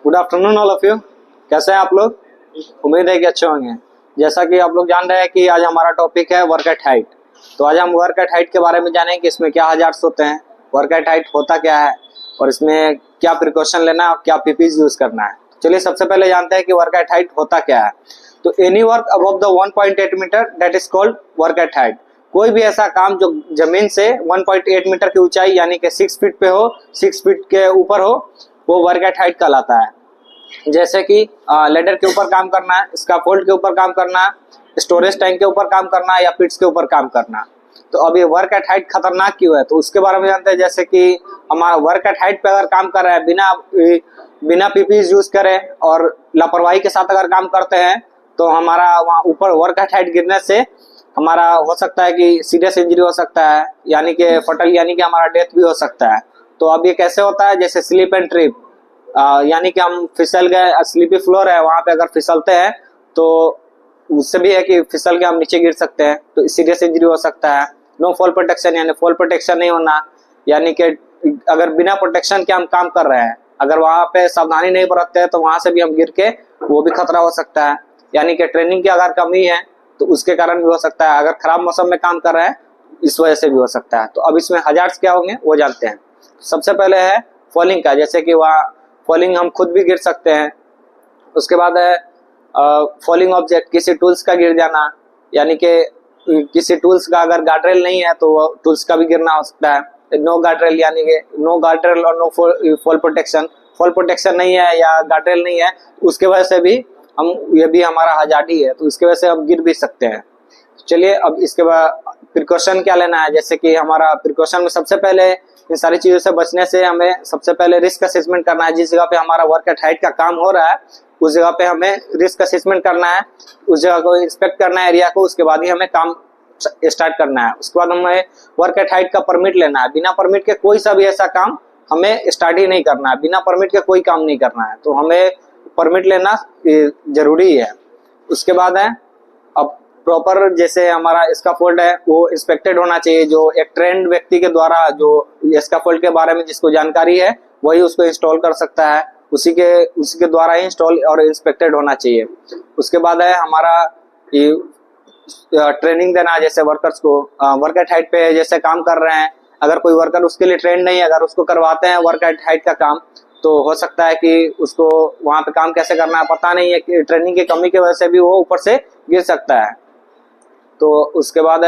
Good afternoon all of you. कैसे हैं आप लोग? उम्मीद है कि अच्छे होंगे। जैसा कि आप लोग जान रहे हैं कि आज हमारा टॉपिक है वर्क एट हाइट। तो आज हम वर्क एट हाइट के बारे में जानेंगे कि इसमें क्या हजार्ड्स होते हैं, वर्क एट हाइट होता क्या है और इसमें क्या प्रिकॉशन लेना है और क्या पीपीज यूज करना है। चलिए सबसे पहले जानते हैं कि वर्क एट हाइट होता क्या है। तो any work above the 1.8 metre that is called work at height. कोई भी ऐसा काम जो जमीन से 1.8 मीटर की ऊंचाई यानी कि 6 फीट पे हो, 6 फीट के ऊपर हो, वो वर्क एट हाइट कहलाता है। जैसे कि लेडर के ऊपर काम करना है, स्कैफोल्ड के ऊपर काम करना है, स्टोरेज टैंक के ऊपर काम करना है या पिट्स के ऊपर काम करना। तो अब ये वर्क एट हाइट खतरनाक क्यों है, तो उसके बारे में जानते हैं। जैसे कि हमारा वर्क एट हाइट पे अगर काम कर रहे हैं बिना पीपीज यूज करे और लापरवाही के साथ अगर काम करते हैं तो हमारा वहाँ ऊपर वर्क एट हाइट गिरने से हमारा हो सकता है कि सीरियस इंजरी हो सकता है, यानी कि फटल यानी कि हमारा डेथ भी हो सकता है। तो अब ये कैसे होता है, जैसे स्लिप एंड ट्रिप, यानी कि हम फिसल गए, स्लीपी फ्लोर है वहां पे अगर फिसलते हैं तो उससे भी है कि फिसल के हम नीचे गिर सकते हैं, तो सीरियस इंजरी हो सकता है। नो फॉल प्रोटेक्शन यानी फॉल प्रोटेक्शन नहीं होना, यानी कि अगर बिना प्रोटेक्शन के हम काम कर रहे हैं, अगर वहां पे सावधानी नहीं बरतते हैं तो वहां से भी हम गिर के वो भी खतरा हो सकता है। यानी कि ट्रेनिंग की अगर कमी है तो उसके कारण भी हो सकता है, अगर खराब मौसम में काम कर रहे हैं इस वजह से भी हो सकता है। तो अब इसमें हजार्ड्स क्या होंगे वो जानते हैं। सबसे पहले है फॉलिंग का, जैसे कि वहाँ फॉलिंग हम खुद भी गिर सकते हैं। उसके बाद है फॉलिंग ऑब्जेक्ट, किसी टूल्स का गिर जाना, यानी कि किसी टूल्स का अगर गार्डरेल नहीं है तो टूल्स का भी गिरना हो सकता है। नो गार्डरेल यानी कि नो गार्डरेल और no fall protection, fall protection नहीं है या गार्डरेल नहीं है, उसके वजह से भी हम ये भी हमारा हजार्ड ही है, तो इसके वजह से हम गिर भी सकते हैं। चलिए अब इसके बाद प्रिकॉशन क्या लेना है। जैसे कि हमारा प्रिकॉशन में सबसे पहले इन सारी चीजों से बचने से हमें सबसे पहले रिस्क असेसमेंट करना है। जिस जगह पे हमारा वर्क एट हाइट का काम हो रहा है उस जगह पे हमें रिस्क असेसमेंट करना है, उस जगह को इंस्पेक्ट करना है एरिया को, उसके बाद ही हमें काम स्टार्ट करना है। उसके बाद हमें वर्क एट हाइट का परमिट लेना है। बिना परमिट के कोई सा भी ऐसा काम हमें स्टार्ट ही नहीं करना है, बिना परमिट के कोई काम नहीं करना है, तो हमें परमिट लेना जरूरी है। उसके बाद है अब प्रॉपर, जैसे हमारा स्कैफोल्ड है वो इंस्पेक्टेड होना चाहिए। जो एक ट्रेंड व्यक्ति के द्वारा जो स्कैफोल्ड के बारे में जिसको जानकारी है वही उसको इंस्टॉल कर सकता है, उसी के द्वारा ही इंस्टॉल और इंस्पेक्टेड होना चाहिए। उसके बाद है हमारा ट्रेनिंग देना, जैसे वर्कर्स को वर्क एट हाइट पे जैसे काम कर रहे हैं, अगर कोई वर्कर उसके लिए ट्रेंड नहीं है, अगर उसको करवाते हैं वर्क एट हाइट का काम, तो हो सकता है कि उसको वहां पे काम कैसे करना है पता नहीं है, कि ट्रेनिंग की कमी की वजह से भी वो ऊपर से गिर सकता है। तो उसके बाद है